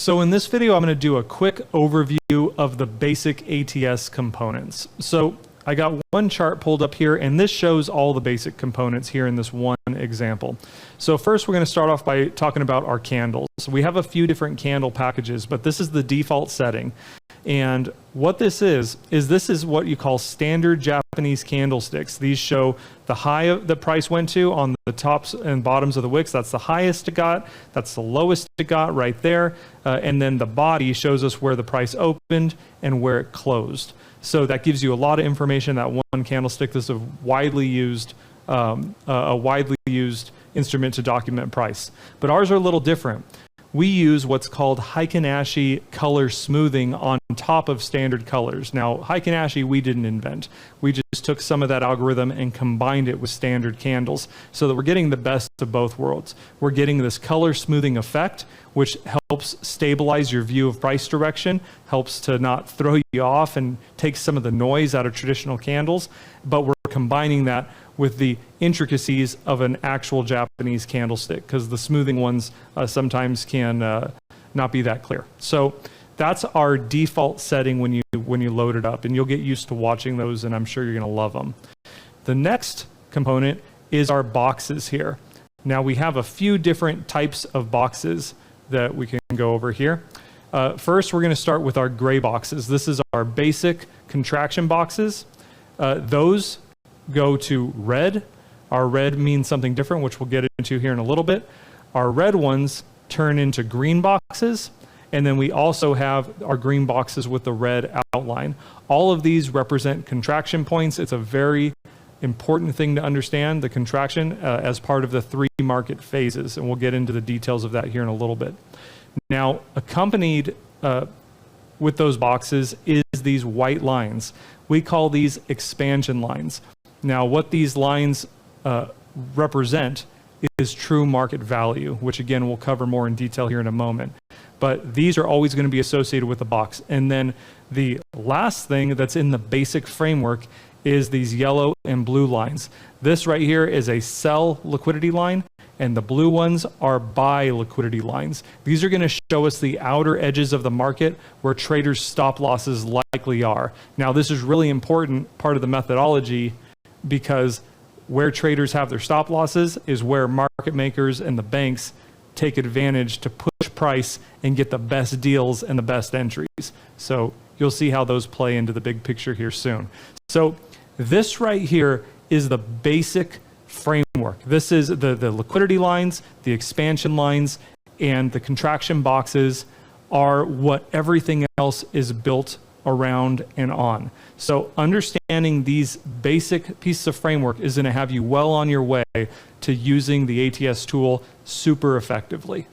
So in this video, I'm going to do a quick overview of the basic ATS components. So I got one chart pulled up here, and this shows all the basic components here in this one example. So first, we're going to start off by talking about our candles. We have a few different candle packages, but this is the default setting. And what this is what you call standard Japanese candlesticks. These show the high the price went to on the tops and bottoms of the wicks. That's the highest it got. That's the lowest it got right there. And then the body shows us where the price opened and where it closed. So that gives you a lot of information. That one candlestick. This is a widely used instrument to document price. But ours are a little different. We use what's called Heikin-Ashi color smoothing on top of standard colors. Now, Heikin-Ashi we didn't invent. We just took some of that algorithm and combined it with standard candles so that we're getting the best of both worlds. We're getting this color smoothing effect, which helps stabilize your view of price direction, helps to not throw you off and take some of the noise out of traditional candles, but we're combining that with the intricacies of an actual Japanese candlestick, because the smoothing ones sometimes can not be that clear. So that's our default setting when you load it up, and you'll get used to watching those, and I'm sure you're going to love them. The next component is our boxes here. Now we have a few different types of boxes that we can go over here. First, we're going to start with our gray boxes. This is our basic contraction boxes. Those go to red. Our red means something different, which we'll get into here in a little bit. Our red ones turn into green boxes, and then we also have our green boxes with the red outline. All of these represent contraction points. It's a very important thing to understand, the contraction, as part of the three market phases, and we'll get into the details of that here in a little bit. Now, accompanied with those boxes is these white lines. We call these expansion lines. Now, what these lines represent is true market value, which again, we'll cover more in detail here in a moment. But these are always going to be associated with the box. And then the last thing that's in the basic framework is these yellow and blue lines. This right here is a sell liquidity line, and the blue ones are buy liquidity lines. These are going to show us the outer edges of the market where traders' stop losses likely are. Now, this is really important part of the methodology, because where traders have their stop losses is where market makers and the banks take advantage to push price and get the best deals and the best entries. So you'll see how those play into the big picture here soon. So this right here is the basic framework. This is the liquidity lines, the expansion lines, and the contraction boxes are what everything else is built around and on. So understanding these basic pieces of framework is going to have you well on your way to using the ATS tool super effectively.